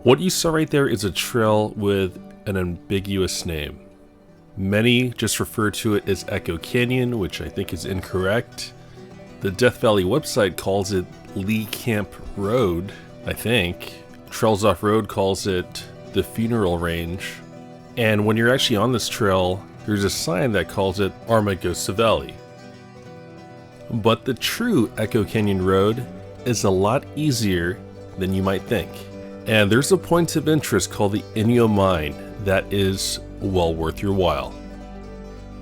What you saw right there is a trail with an ambiguous name. Many just refer to it as Echo Canyon, which I think is incorrect. The Death Valley website calls it Lee Camp Road, I think. Trails Off Road calls it the Funeral Range. And when you're actually on this trail, there's a sign that calls it Amargosa Valley. But the true Echo Canyon Road is a lot easier than you might think. And there's a point of interest called the Inyo Mine that is well worth your while.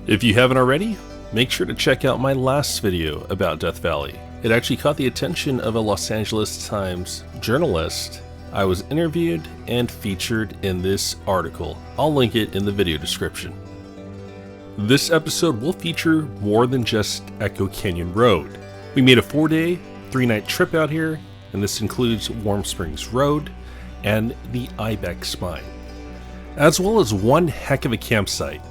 If you haven't already, make sure to check out my last video about Death Valley. It actually caught the attention of a Los Angeles Times journalist. I was interviewed and featured in this article. I'll link it in the video description. This episode will feature more than just Echo Canyon Road. We made a 4-day, 3-night trip out here, and this includes Warm Springs Road and the Ibex Mine, as well as one heck of a campsite.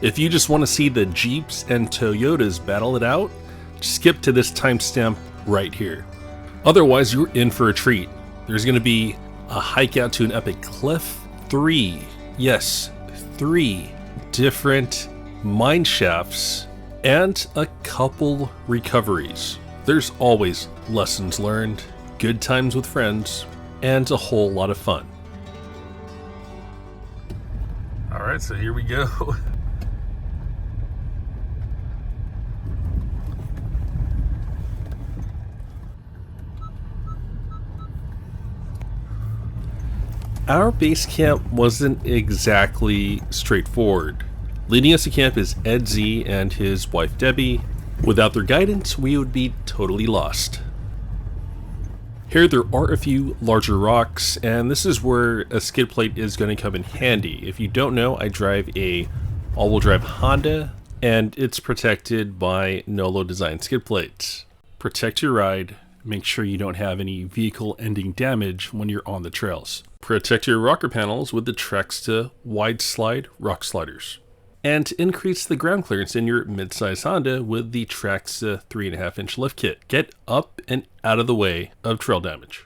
If you just want to see the Jeeps and Toyotas battle it out, skip to this timestamp right here. Otherwise, you're in for a treat. There's going to be a hike out to an epic cliff, 3 different mine shafts, and a couple recoveries. There's always lessons learned, good times with friends, and a whole lot of fun. Alright, so here we go. Our base camp wasn't exactly straightforward. Leading us to camp is Ed Z and his wife Debbie. Without their guidance, we would be totally lost. Here there are a few larger rocks, and this is where a skid plate is going to come in handy. If you don't know, I drive a all-wheel drive Honda, and it's protected by Nolo design skid plates. Protect your ride, make sure you don't have any vehicle-ending damage when you're on the trails. Protect your rocker panels with the Traxta wide slide rock sliders. And increase the ground clearance in your mid-size Honda with the Traxta 3.5-inch lift kit. Get up and out of the way of trail damage.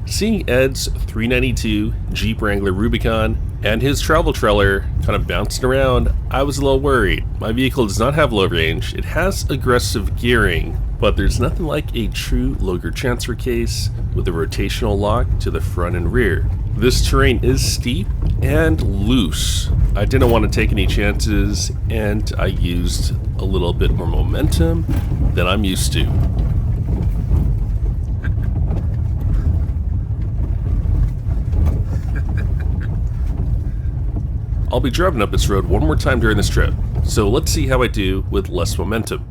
Seeing Ed's 392 Jeep Wrangler Rubicon and his travel trailer kind of bouncing around, I was a little worried. My vehicle does not have low range. It has aggressive gearing, but there's nothing like a true low-gear transfer case with a rotational lock to the front and rear. This terrain is steep and loose. I didn't want to take any chances, and I used a little bit more momentum than I'm used to. I'll be driving up this road one more time during this trip, so let's see how I do with less momentum.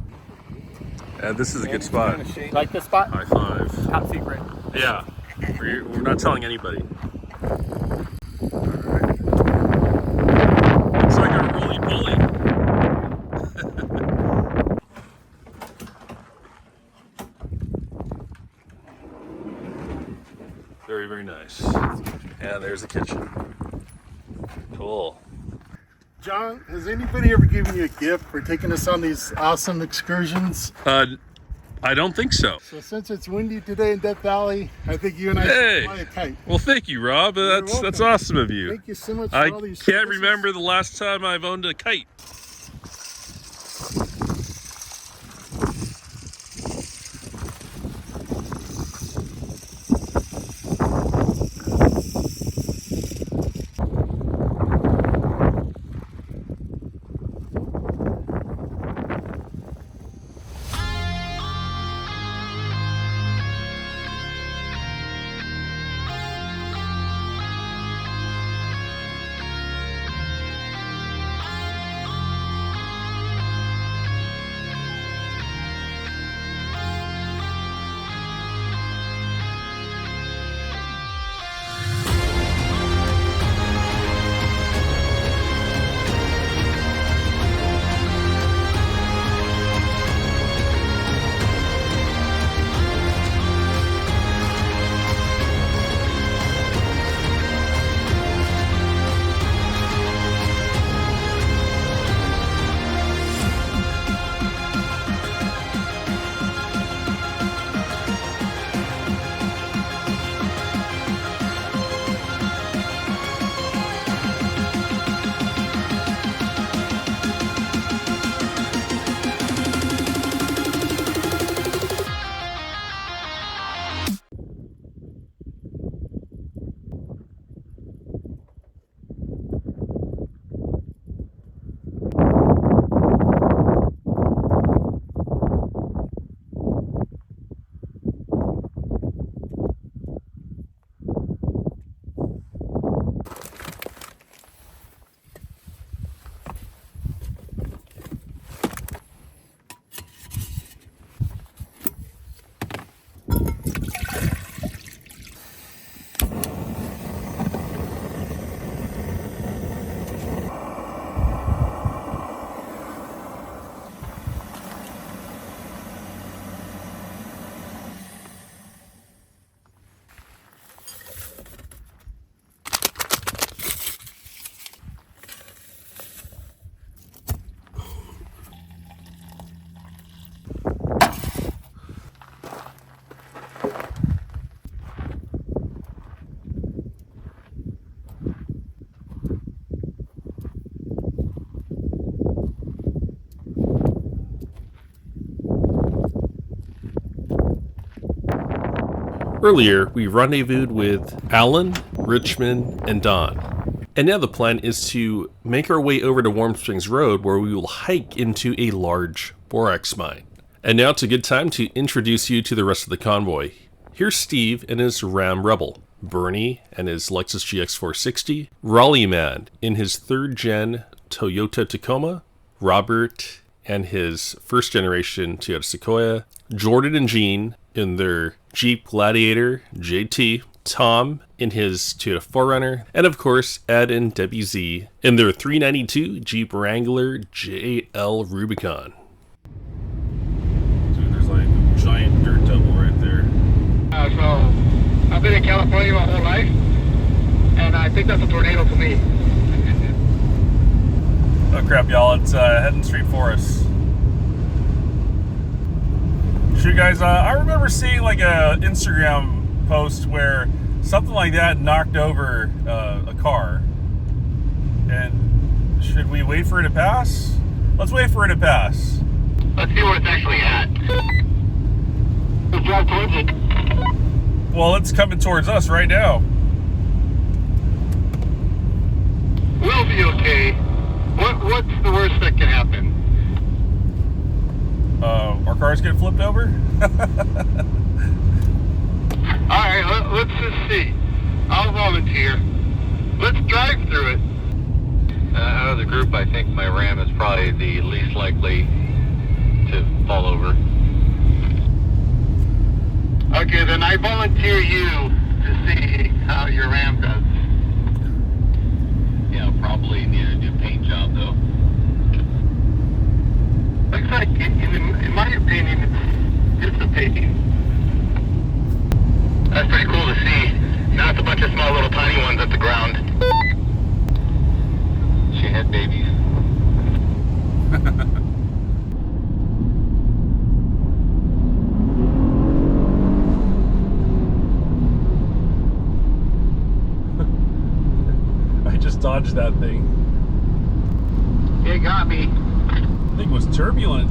This is a good spot. Like this spot? High five. Top secret. Yeah, we're not telling anybody. Looks like a roly-poly. Very, very nice. And there's the kitchen. Cool. John, has anybody ever given you a gift for taking us on these awesome excursions? I don't think so. So since it's windy today in Death Valley, I think you and I should fly a kite. Well, thank you, Rob. That's awesome of you. Thank you so much for I all these can't services. remember the last time I've owned a kite. Earlier, we rendezvoused with Alan, Richmond, and Don. And now the plan is to make our way over to Warm Springs Road, where we will hike into a large borax mine. And now it's a good time to introduce you to the rest of the convoy. Here's Steve and his Ram Rebel, Bernie and his Lexus GX460, Raleigh Man in his 3rd gen Toyota Tacoma, Robert and his 1st generation Toyota Sequoia, Jordan and Jean in their Jeep Gladiator JT, Tom in his Toyota 4Runner, and of course Ed and Debbie Z in their 392 Jeep Wrangler JL Rubicon. Dude, there's like a giant dirt double right there. So I've been in California my whole life, and I think that's a tornado to me. Oh crap, y'all, it's heading straight for us. Shoot, guys, I remember seeing like a Instagram post where something like that knocked over a car. And should we wait for it to pass? Let's wait for it to pass. Let's see where it's actually at. Let's drive towards it. Well, it's coming towards us right now. We'll be okay. What's the worst that can happen? Our cars get flipped over? Alright, let's just see. I'll volunteer. Let's drive through it. Out of the group, I think my Ram is probably the least likely to fall over. Okay, then I volunteer you to see how your Ram does. Yeah, probably need to do paint job though. Looks like, in my opinion, it's dissipating. That's pretty cool to see. Now it's a bunch of small little tiny ones at the ground. She had babies. I just dodged that thing. It got me. The thing was turbulent.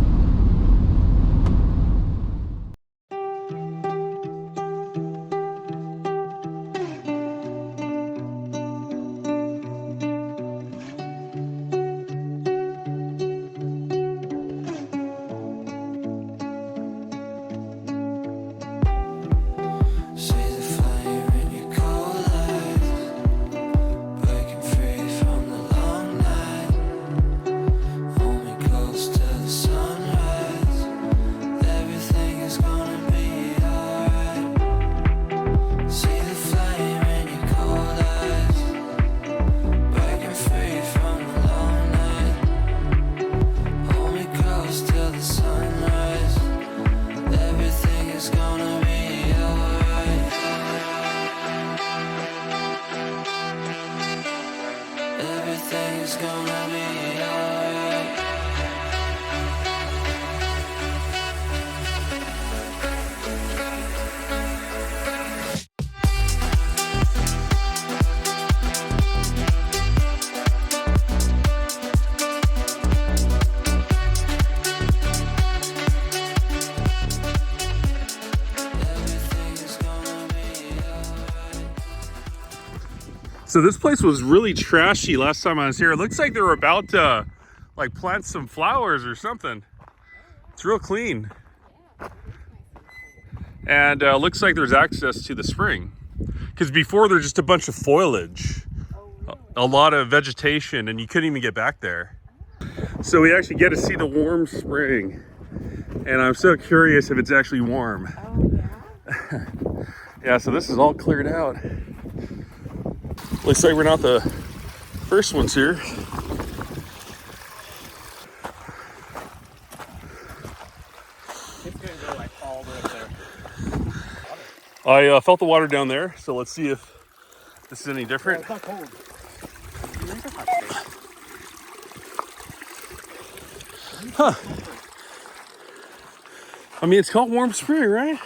So this place was really trashy last time I was here. It looks like they were about to like plant some flowers or something. It's real clean. And looks like there's access to the spring. Because before there's just a bunch of foliage. A lot of vegetation and you couldn't even get back there. So we actually get to see the warm spring. And I'm so curious if it's actually warm. Oh, yeah? Yeah, so this is all cleared out. Looks like we're not the first ones here. It's gonna go like all the way up I there. felt the water down there, so let's see if this is any different. It's not cold. Huh. I mean, it's called warm spring, right?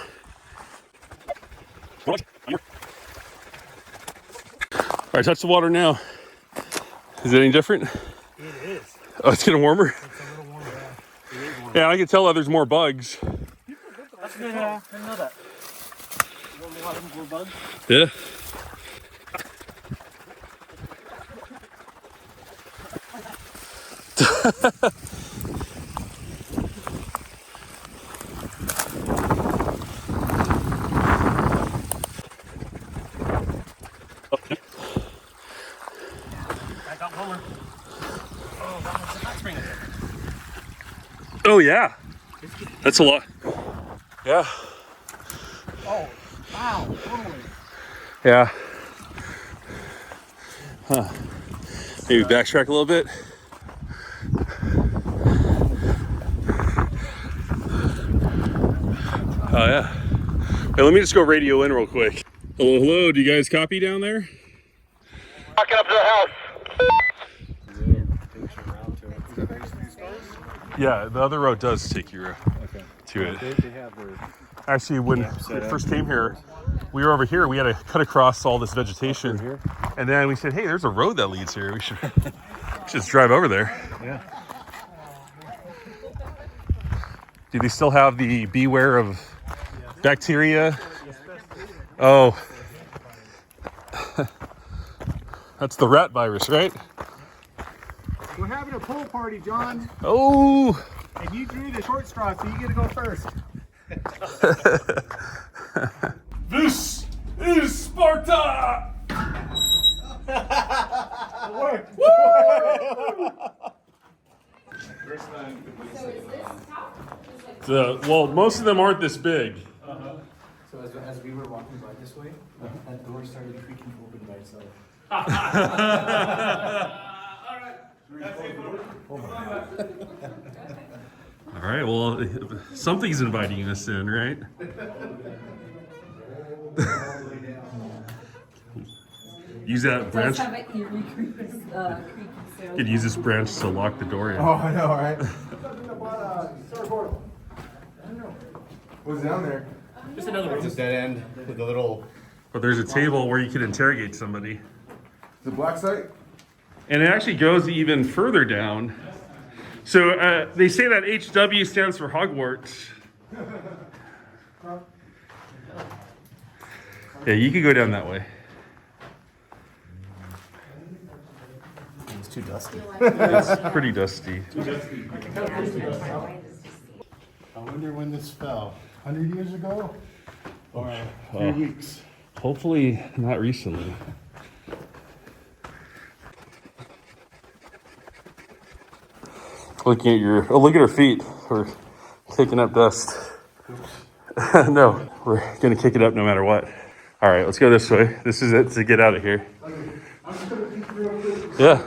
All right, touch the water now. Is it any different? It is. Oh, it's getting warmer? It's a little warmer, yeah. It is warmer. Yeah, I can tell that there's more bugs. That's good, I know that. A lot of them were bugs. Yeah. I got one more. Oh, that one's the hot spring. Oh yeah, that's a lot. Yeah. Oh, wow, totally. Yeah. Huh. Maybe backtrack a little bit. Oh yeah. Hey, let me just go radio in real quick. Hello, hello. Do you guys copy down there? Walking up to the house. Yeah, the other road does take you to it. They have their Actually, when we first came here, we were over here. We had to cut across all this vegetation, and then we said, "Hey, there's a road that leads here. We should just drive over there." Yeah. Do they still have the beware of bacteria? Oh, that's the rat virus, right? We're having a pool party, John, Oh, and you drew the short straw, so you get to go first. this is Sparta! It worked. Well, most of them aren't this big. So as we were walking by this way, that door started creaking open by itself. All right, well, something's inviting us in, right? Use that branch. Does have an eerie creaky sound. Could use this branch to lock the door in. Oh, I know, right? What's down there? Just another one. It's a dead end with a little. But there's a table where you can interrogate somebody. The black site? And it actually goes even further down. So they say that HW stands for Hogwarts. Yeah, you could go down that way. It's too dusty. It's pretty dusty. I wonder when this fell. 100 years ago? Or a few weeks? Hopefully not recently. Looking at look at her feet. We're kicking up dust. No, we're gonna kick it up no matter what. All right, let's go this way. This is it to get out of here. Yeah,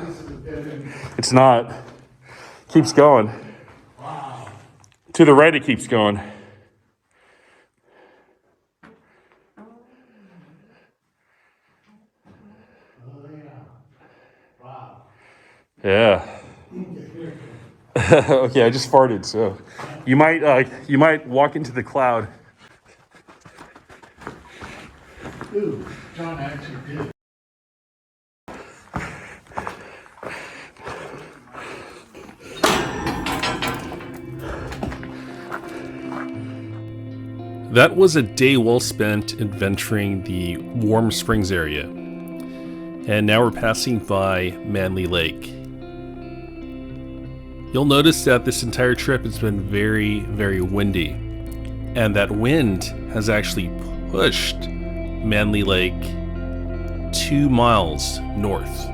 it's not. Keeps going. To the right, it keeps going. Yeah. Okay, I just farted, so you might walk into the cloud. Ooh, John actually did. That was a day well spent adventuring the Warm Springs area. And now we're passing by Manly Lake. You'll notice that this entire trip has been very, very windy. And that wind has actually pushed Manly Lake 2 miles north.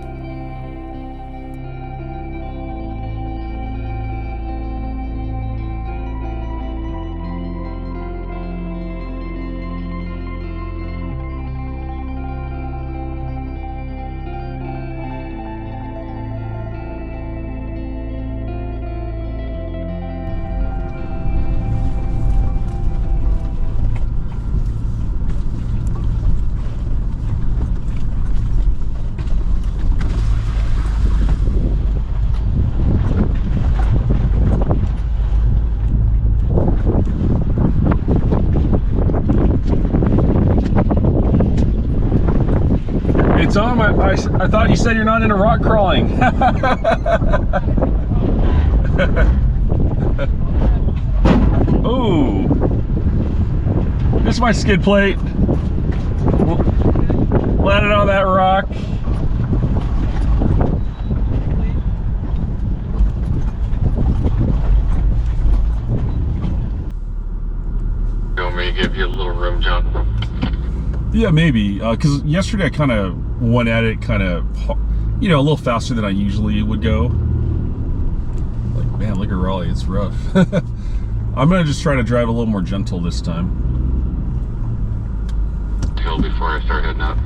Tom, I thought you said you're not into rock crawling. Oh, this is my skid plate. Landed on that rock. You want me to give you a little room, John? Yeah, maybe. Because yesterday I kind of went at it kind of, you know, a little faster than I usually would go. Like, man, look at Raleigh. It's rough. I'm going to just try to drive a little more gentle this time. Hill before I start heading up.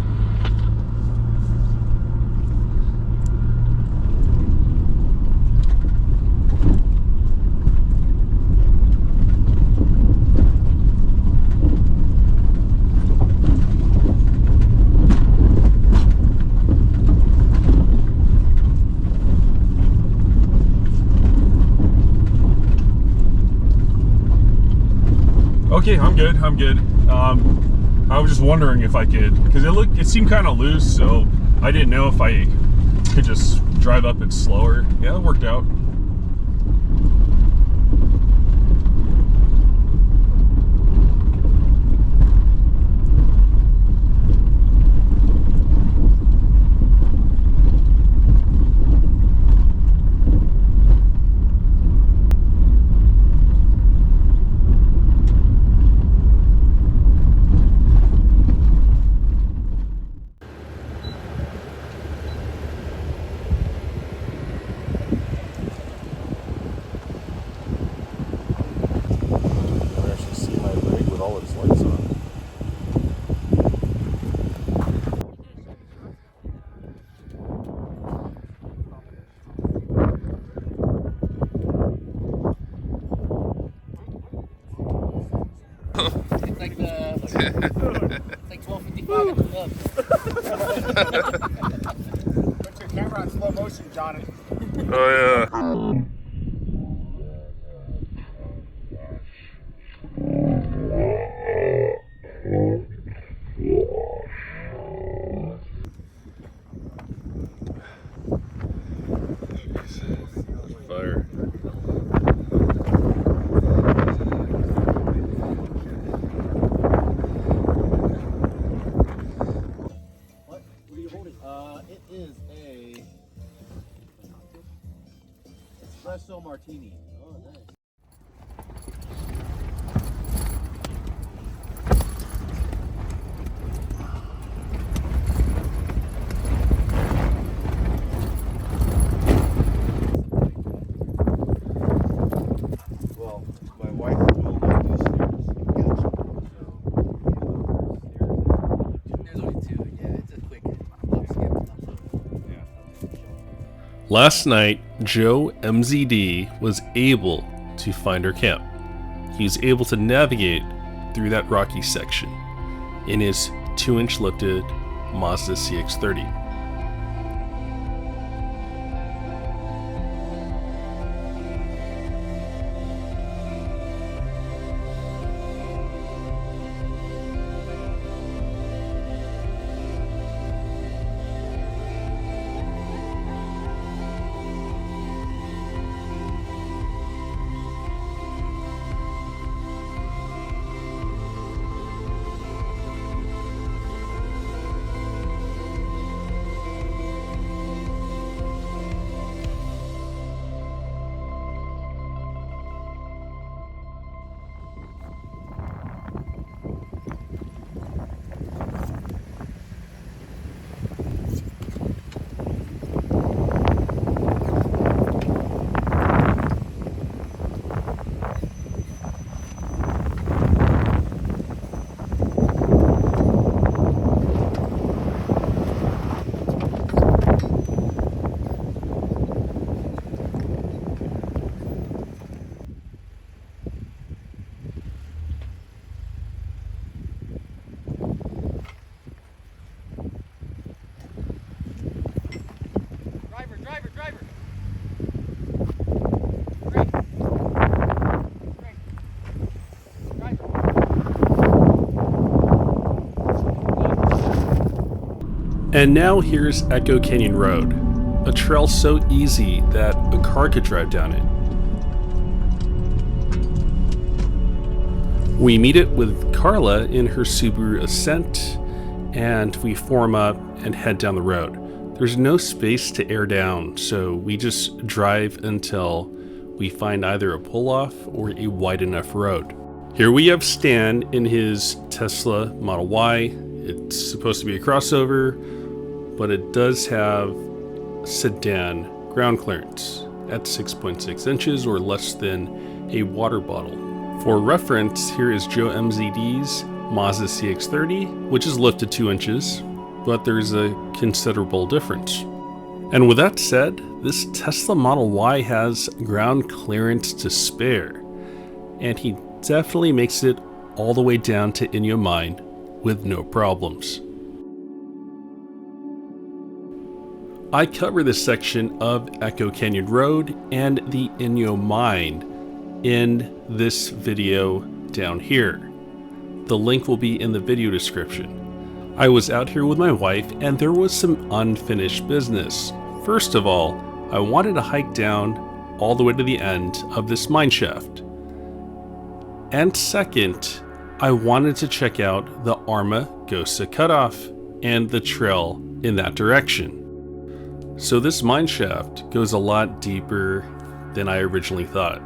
Okay, I'm good. I'm good. I was just wondering if I could, because it seemed kind of loose, so I didn't know if I could just drive up it slower. Yeah, it worked out. It's like it's like 12:55 at the club. Put your camera on slow motion, Johnny. Oh yeah. Fire. What are you holding? It is a espresso martini. Oh, nice. Well, my wife will like these stairs. There's only two. Yeah, it's a quick up skip. Last night, Joe MZD was able to find her camp. He was able to navigate through that rocky section in his 2-inch lifted Mazda CX-30. And now here's Echo Canyon Road, a trail so easy that a car could drive down it. We meet it with Carla in her Subaru Ascent, and we form up and head down the road. There's no space to air down, so we just drive until we find either a pull-off or a wide enough road. Here we have Stan in his Tesla Model Y. It's supposed to be a crossover, but it does have sedan ground clearance at 6.6 inches or less than a water bottle. For reference, here is Joe MZD's Mazda CX-30, which is lifted 2 inches, but there's a considerable difference. And with that said, this Tesla Model Y has ground clearance to spare, and he definitely makes it all the way down to Inyo Mine with no problems. I cover this section of Echo Canyon Road and the Inyo Mine in this video down here. The link will be in the video description. I was out here with my wife and there was some unfinished business. First of all, I wanted to hike down all the way to the end of this mine shaft. And second, I wanted to check out the Amargosa cutoff and the trail in that direction. So this mine shaft goes a lot deeper than I originally thought.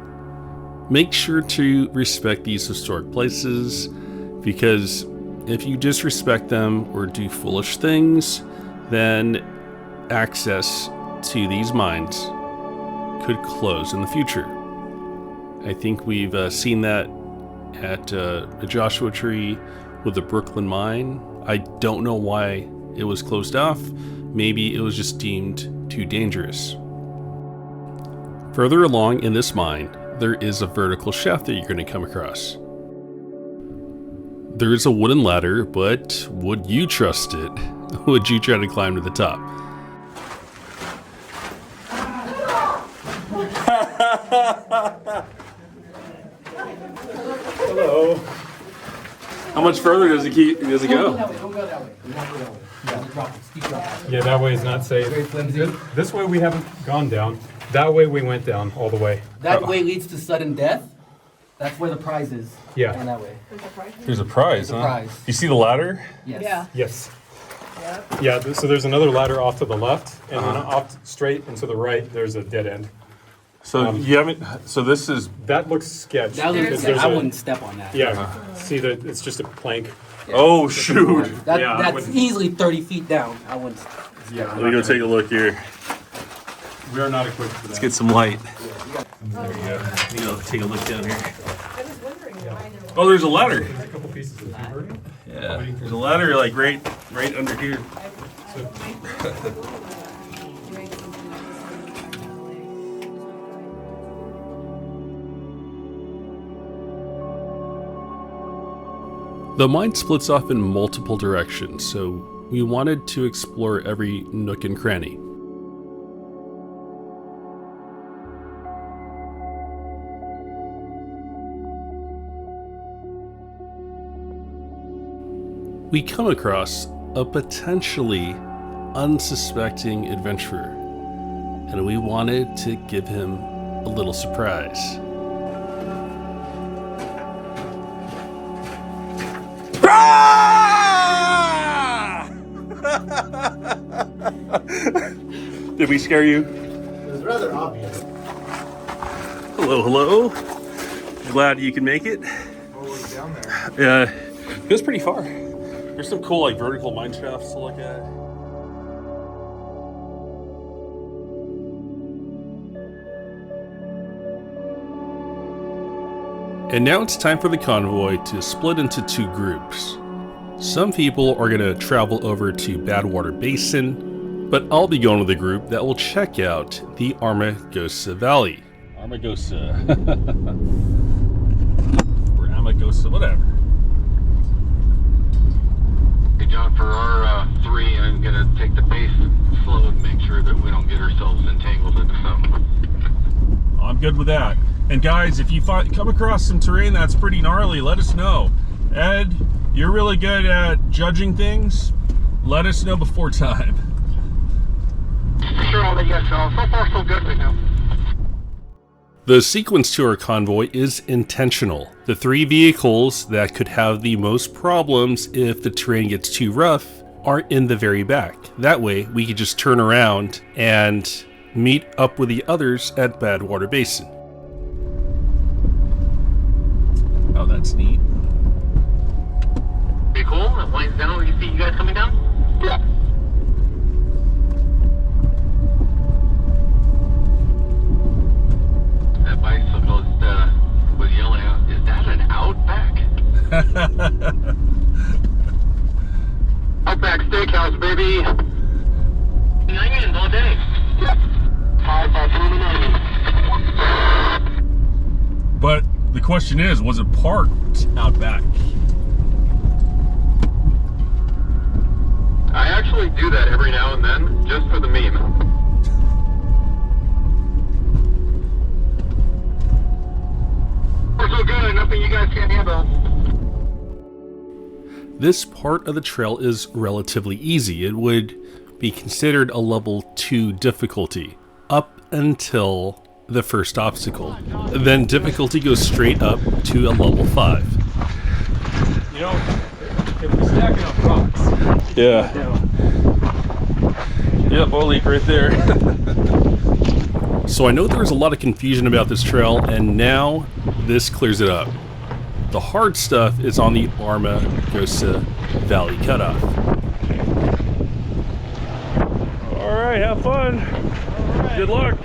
Make sure to respect these historic places, because if you disrespect them or do foolish things, then access to these mines could close in the future. I think we've seen that at a Joshua Tree with the Brooklyn Mine. I don't know why it was closed off. Maybe it was just deemed too dangerous. Further along in this mine, there is a vertical shaft that you're going to come across. There is a wooden ladder, but would you trust it? Would you try to climb to the top? Hello. How much further does it go? Don't go that way. Don't go that way. We won't go that way. Yeah, drop it. Steep drop. Yeah, that way is not safe. Very flimsy. This way we haven't gone down. That way we went down all the way. That way leads to sudden death. That's where the prize is. Yeah. Down that way. There's a prize, There's a prize. You see the ladder? Yes. Yeah. Yes. Yeah, so there's another ladder off to the left, and then off straight and to the right, there's a dead end. So you haven't. So this is. That looks sketch. That looks, There's I a- wouldn't step on that. Yeah, see that it's just a plank. Oh shoot! That, Yeah, I that's wouldn't- easily 30 feet down. I wouldn't. Yeah, Let me go take a look here. we are not equipped for that. Let's get some light. There we go. Let me go take a look down here. I was wondering why there Oh, there's a ladder. There's a couple pieces of timber. Yeah, there's a ladder like right under here. The mine splits off in multiple directions, so we wanted to explore every nook and cranny. We come across a potentially unsuspecting adventurer, and we wanted to give him a little surprise. Did we scare you? It was rather obvious. Hello, hello. Glad you can make it. Down there. It goes pretty far. There's some cool like vertical mine shafts to look at. And now it's time for the convoy to split into two groups. Some people are going to travel over to Badwater Basin, but I'll be going with a group that will check out the Amargosa Valley. Amargosa. Or Amargosa, whatever. Hey, John, for our three, I'm going to take the pace slow and make sure that we don't get ourselves entangled into something. I'm good with that. And guys, if you come across some terrain that's pretty gnarly, let us know. Ed, you're really good at judging things. Let us know before time. Sure, I'll let you guys know. So far, so good right now. The sequence to our convoy is intentional. The 3 vehicles that could have the most problems if the terrain gets too rough are in the very back. That way, we could just turn around and meet up with the others at Badwater Basin. Oh, that's neat. Pretty cool. That winds down. You see you guys coming down? Yeah. That bicyclist was yelling out, "Is that an Outback?" Outback Steakhouse, baby. Onions all day. Yep. 5 blooming onions. But the question is, was it parked out back? I actually do that every now and then, just for the meme. We're so good, nothing you guys can't handle. This part of the trail is relatively easy. It would be considered a level 2 difficulty up until the first obstacle. Then difficulty goes straight up to a level 5. You know, if we stack enough rocks. Yeah. Yep, oil leak right there. So I know there was a lot of confusion about this trail, and now this clears it up. The hard stuff is on the Amargosa Valley cutoff. Alright, have fun. Good luck.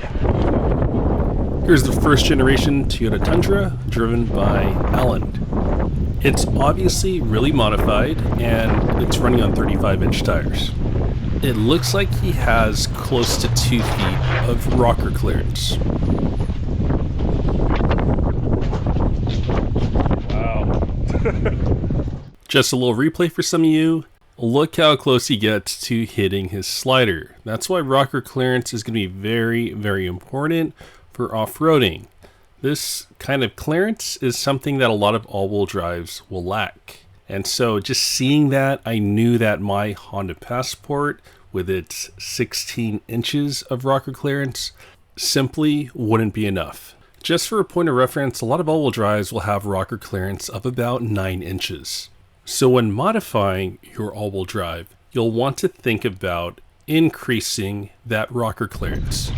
Here's the first generation Toyota Tundra driven by Alan. It's obviously really modified, and it's running on 35-inch tires. It looks like he has close to 2 feet of rocker clearance. Wow. Just a little replay for some of you. Look how close he gets to hitting his slider. That's why rocker clearance is going to be very, very important for off-roading. This kind of clearance is something that a lot of all-wheel drives will lack. And so just seeing that, I knew that my Honda Passport, with its 16 inches of rocker clearance, simply wouldn't be enough. Just for a point of reference, a lot of all-wheel drives will have rocker clearance of about 9 inches. So when modifying your all-wheel drive, you'll want to think about increasing that rocker clearance.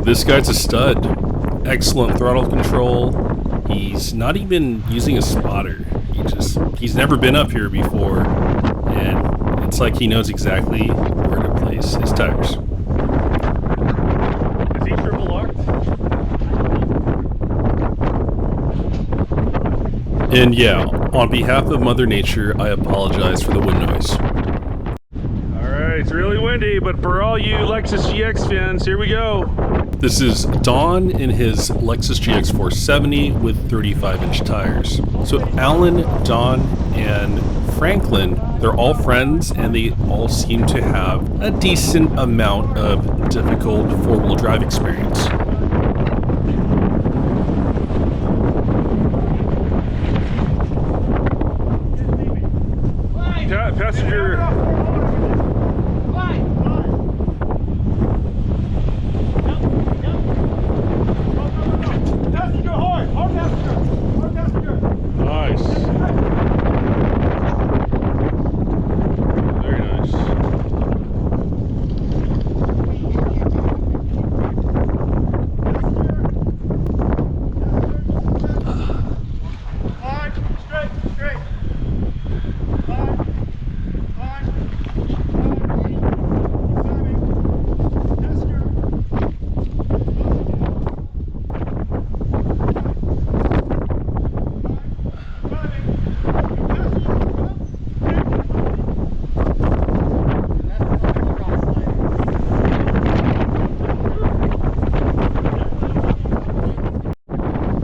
This guy's a stud. Excellent throttle control. He's not even using a spotter. He's never been up here before, and it's like he knows exactly where to place his tires. Is he triple locked? And yeah, on behalf of Mother Nature, I apologize for the wind noise. Alright, it's really windy, but for all you Lexus GX fans, here we go. This is Don in his Lexus GX 470 with 35-inch tires. So Alan, Don, and Franklin, they're all friends, and they all seem to have a decent amount of difficult four-wheel drive experience. Passenger. Nice. Very nice.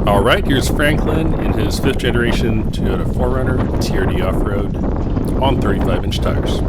Alright, here's Franklin in his 5th generation Toyota 4Runner TRD off-road on 35-inch tires.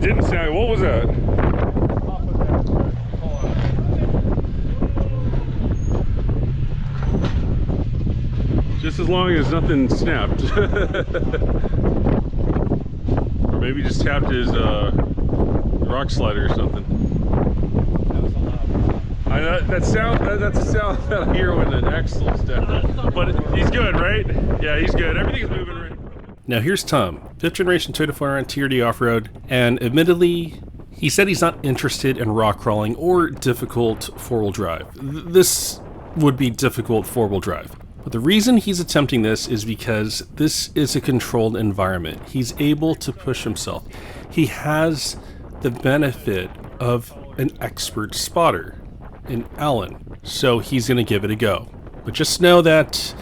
didn't sound. What was that? Just as long as nothing snapped. Or maybe just tapped his rock slider or something. That's a sound that I hear when an axle's down. But he's good, right? Yeah, he's good. Everything's moving right. Now here's Tom, 5th generation Toyota 4 on TRD off-road, and admittedly, he said he's not interested in rock crawling or difficult four-wheel drive. This would be difficult four-wheel drive. But the reason he's attempting this is because this is a controlled environment. He's able to push himself. He has the benefit of an expert spotter in Alan, so he's going to give it a go. But just know that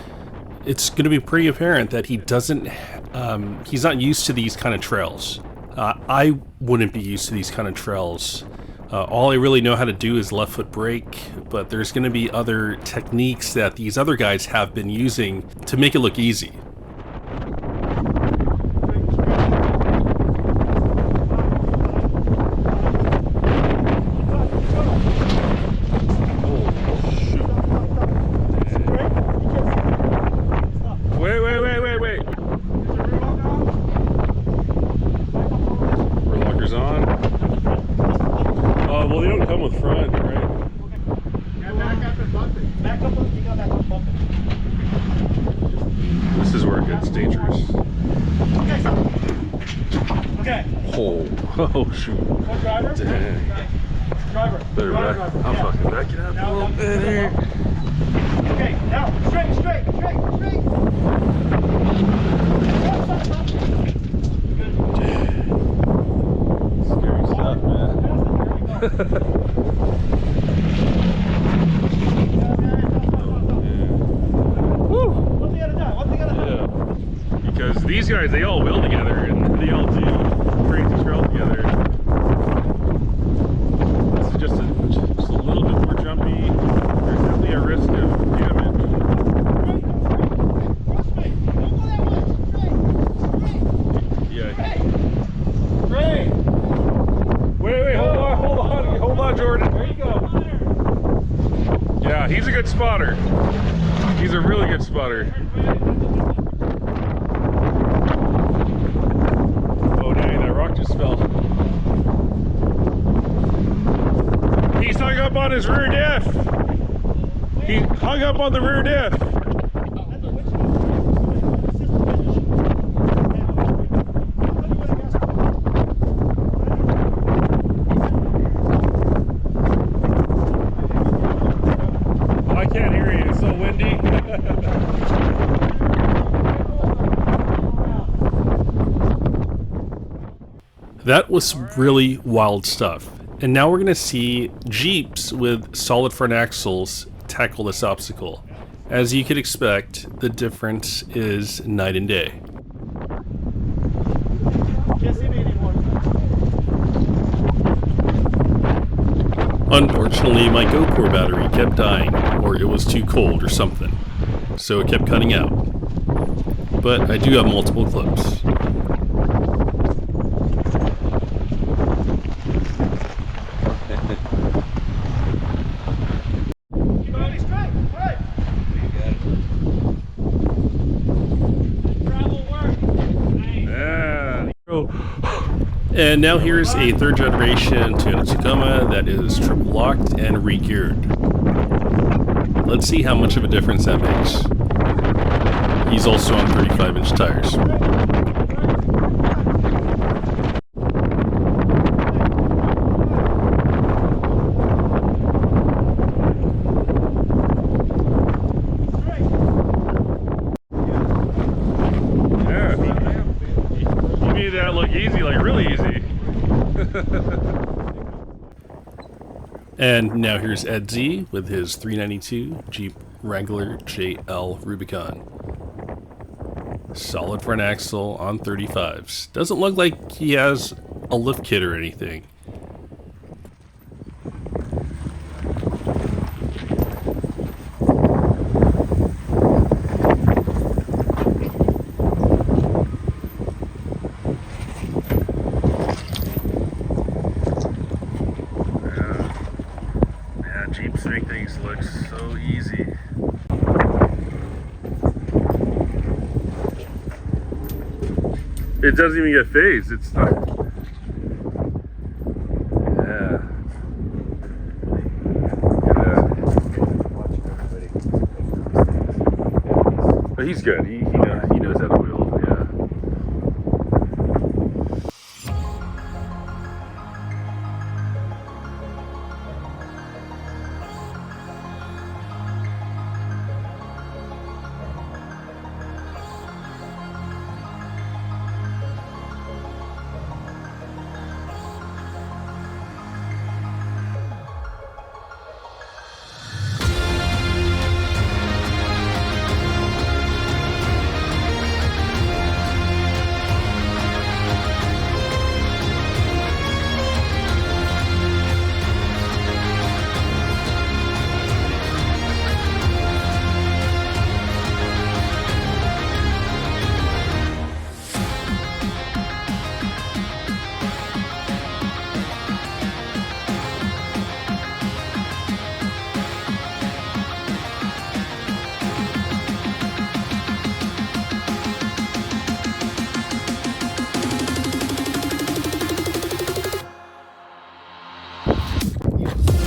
it's going to be pretty apparent that he doesn't, he's not used to these kind of trails. I wouldn't be used to these kind of trails. All I really know how to do is left foot brake, but there's going to be other techniques that these other guys have been using to make it look easy. Oh shoot. Driver? Dang. Driver. Better back. I'm fucking backing up a little bit here. Okay, now straight. Scary stuff, man. Woo! What's the other time? Yeah. Because these guys, they all wheel together and they all do crazy trail together. This is just a little bit more jumpy. There's definitely a risk of damage. Yeah. Straight. Wait, hold on, Jordan. There you go. Yeah, he's a good spotter. He's a really good spotter. Just fell. He's hung up on his rear diff. He hung up on the rear diff. I can't hear you. It's so windy. That was really wild stuff. And now we're going to see Jeeps with solid front axles tackle this obstacle. As you could expect, the difference is night and day. Can't see me anymore. Unfortunately, my GoPro battery kept dying, or it was too cold or something, so it kept cutting out. But I do have multiple clips. And now here's a 3rd generation Toyota Tacoma that is triple locked and re-geared. Let's see how much of a difference that makes. He's also on 35-inch tires. That look easy, like really easy. And now here's Ed Z with his 392 Jeep Wrangler JL Rubicon. Solid front axle on 35s. Doesn't look like he has a lift kit or anything. things look so easy. It doesn't even get phased. It's not. Yeah. But he's good. He knows how to wheel. Yeah.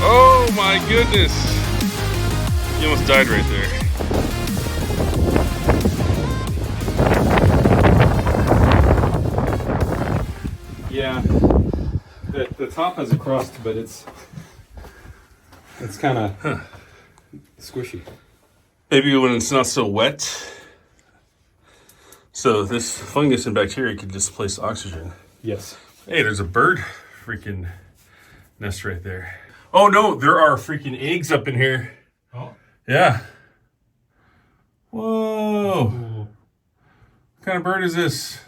Oh my goodness! You almost died right there. Yeah, the top has a crust, but it's kind of squishy. Maybe when it's not so wet. So this fungus and bacteria could displace oxygen. Yes. Hey, there's a bird freaking nest right there. Oh no, there are freaking eggs up in here. Oh. Yeah. Whoa. What kind of bird is this?